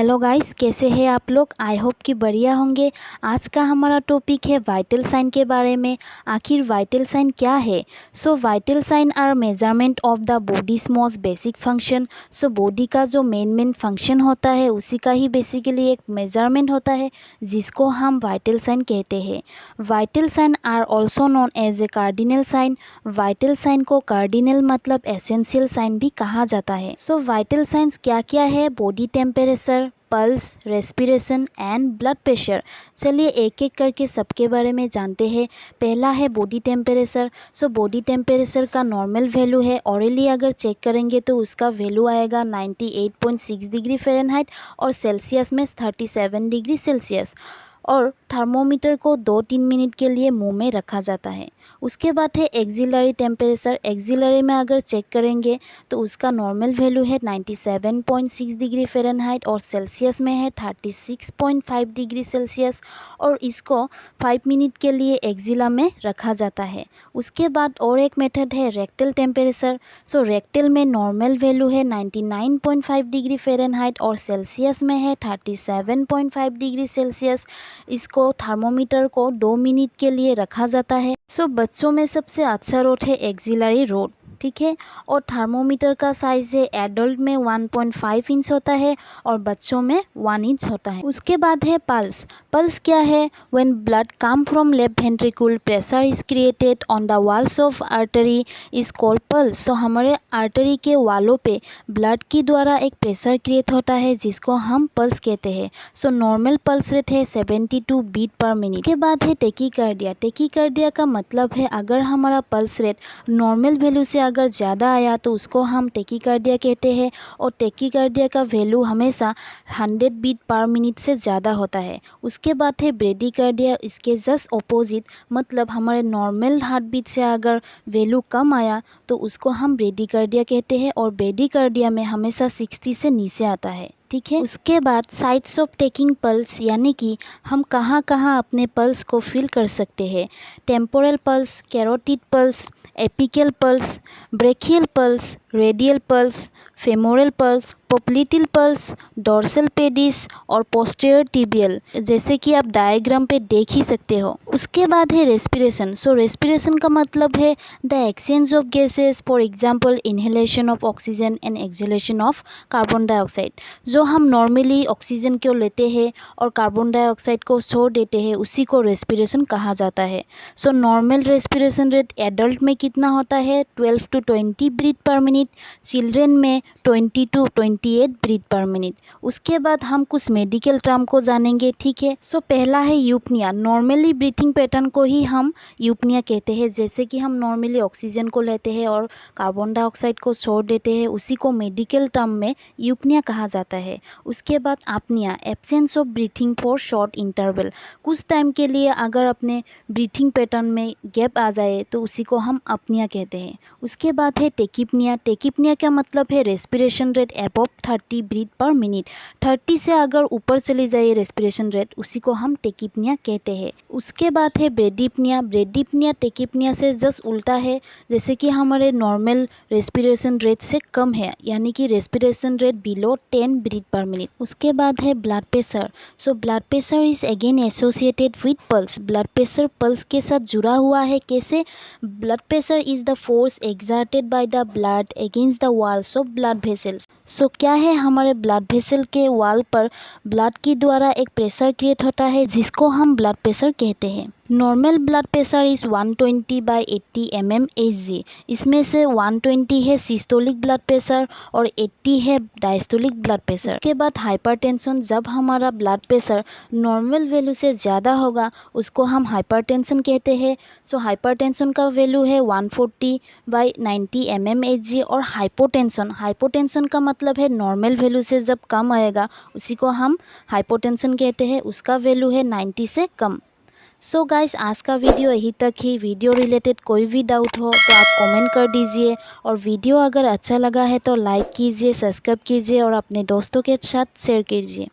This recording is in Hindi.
हेलो गाइस, कैसे हैं आप लोग। आई होप कि बढ़िया होंगे। आज का हमारा टॉपिक है वाइटल साइन के बारे में। आखिर वाइटल साइन क्या है। So vital sign are measurement of the body's most basic function. So body का जो मेन फंक्शन होता है उसी का ही बेसिकली एक मेजरमेंट होता है जिसको हम वाइटल साइन कहते हैं। Vital sign are also known as a cardinal sign. Vital sign को कार्डिनल मतलब एसेंशियल साइन भी कहा जाता है। सो वाइटल साइंस क्या क्या है। Body temperature, pulse, respiration and blood pressure. चलिए एक एक करके सबके बारे में जानते हैं। पहला है body temperature. So body temperature का नॉर्मल वैल्यू है, ऑरली अगर चेक करेंगे तो उसका वैल्यू आएगा 98.6 डिग्री फ़ारेनहाइट और सेल्सियस में 37 डिग्री सेल्सियस। और थर्मोमीटर को 2-3 मिनट के लिए मुंह में रखा जाता है। उसके बाद है एक्सिलरी टेम्परेचर। एक्सिलरी में अगर चेक करेंगे तो उसका नॉर्मल वैल्यू है 97.6 डिग्री फ़ारेनहाइट और सेल्सियस में है 36.5 डिग्री सेल्सियस और इसको 5 मिनट के लिए एक्सिला में रखा जाता है। उसके बाद और एक मेथड है रेक्टल टेम्परेचर। सो रेक्टल में नॉर्मल वैल्यू है 99.5 डिग्री फ़ारेनहाइट और सेल्सियस में है 37.5 डिग्री सेल्सियस। इसको थर्मोमीटर को 2 मिनट के लिए रखा जाता है। सो बच्चों में सबसे अच्छा रोड है एक्सिलरी रोड, ठीक है। और थर्मोमीटर का साइज़ है एडल्ट में 1.5 इंच होता है और बच्चों में 1 इंच होता है। उसके बाद है पल्स। पल्स क्या है। When blood come from left ventricle, pressure is created on the walls of artery is called pulse. So हमारे आर्टरी के वालों पे ब्लड की द्वारा एक प्रेशर क्रिएट होता है जिसको हम पल्स कहते हैं। सो नॉर्मल पल्स रेट है 72 बीट पर मिनट। के बाद है टेकीकार्डिया। टेकीकार्डिया का मतलब है अगर हमारा पल्स रेट नॉर्मल वैल्यू से अगर ज़्यादा आया तो उसको हम टेकीकार्डिया कहते हैं और टेकीकार्डिया का वैल्यू हमेशा 100 बीट पर मिनट से ज़्यादा होता है। उसके बाद है ब्रेडिकार्डिया। इसके जस्ट ऑपोजिट मतलब हमारे नॉर्मल हार्ट बीट से अगर वैल्यू कम आया तो उसको हम ब्रेडिकार्डिया कहते हैं और ब्रेडिकार्डिया में हमेशा 60 से नीचे आता है, ठीक है। उसके बाद साइट्स ऑफ टेकिंग पल्स यानी कि हम कहाँ कहाँ अपने पल्स को फील कर सकते हैं। Temporal pulse, carotid pulse, apical pulse, brachial pulse, radial pulse, femoral pulse, popliteal pulse, dorsal pedis और पोस्टीरियर टिबियल, जैसे कि आप डायग्राम पे देख ही सकते हो। उसके बाद है रेस्पिरेशन। सो रेस्पिरेशन का मतलब है the exchange of gases, for example inhalation of oxygen and exhalation of carbon dioxide. जो हम नॉर्मली ऑक्सीजन को लेते हैं और कार्बन डाइऑक्साइड को छोड़ देते हैं उसी को रेस्पिरेशन कहा जाता है। So normal respiration rate adult में कितना होता है 12 to 20 breath per minute, children में 20 to 28 ब्रीथ पर मिनट। उसके बाद हम कुछ मेडिकल टर्म को जानेंगे, ठीक है। सो पहला है यूपनिया। नॉर्मली ब्रीथिंग पैटर्न को ही हम यूपनिया कहते हैं। जैसे कि हम नॉर्मली ऑक्सीजन को लेते हैं और कार्बन डाइऑक्साइड को छोड़ देते हैं उसी को मेडिकल टर्म में यूपनिया कहा जाता है। उसके बाद apnoea, absence of breathing for short interval. कुछ टाइम के लिए अगर अपने ब्रीथिंग पैटर्न में गैप आ जाए तो उसी को हम अपनिया कहते हैं। उसके बाद है टेकिपनिया। टेकिपनिया का मतलब है respiration rate above 30 breath per minute. 30 से अगर ऊपर चली जाए रेस्पिरेशन रेट उसी को हम टेकिपनिया कहते हैं। उसके बाद है ब्रेडिपनिया। ब्रेडिपनिया टेकिपनिया से जस्ट उल्टा है, जैसे कि हमारे नॉर्मल रेस्पिरेशन रेट से कम है यानी कि respiration rate below 10 breath per minute. उसके बाद है blood pressure. So blood pressure is again associated with pulse. Blood pressure pulse के साथ जुड़ा हुआ है। कैसे। Blood pressure is the force exerted by the blood against the walls of blood vessels. So क्या है, हमारे ब्लड वेसल के वॉल पर ब्लड की द्वारा एक प्रेशर क्रिएट होता है जिसको हम ब्लड प्रेशर कहते हैं। Normal blood pressure is 120/80 mmHg। इसमें से 120 है सिस्टोलिक ब्लड प्रेशर और 80 है डायस्टोलिक ब्लड प्रेशर। उसके बाद हाइपरटेंशन। जब हमारा ब्लड प्रेशर नॉर्मल वैल्यू से ज़्यादा होगा उसको हम हाइपरटेंशन कहते हैं। सो हाइपरटेंशन का वैल्यू है 140/90 mmHg। और हाइपोटेंशन, हाइपोटेंशन का मतलब है नॉर्मल वैल्यू से जब कम आएगा उसी को हम हाइपोटेंशन कहते हैं। उसका वैल्यू है 90 से कम। सो गाइस, आज का वीडियो यहीं तक ही। वीडियो रिलेटेड कोई भी डाउट हो तो आप कमेंट कर दीजिए और वीडियो अगर अच्छा लगा है तो लाइक कीजिए, सब्सक्राइब कीजिए और अपने दोस्तों के साथ शेयर कीजिए।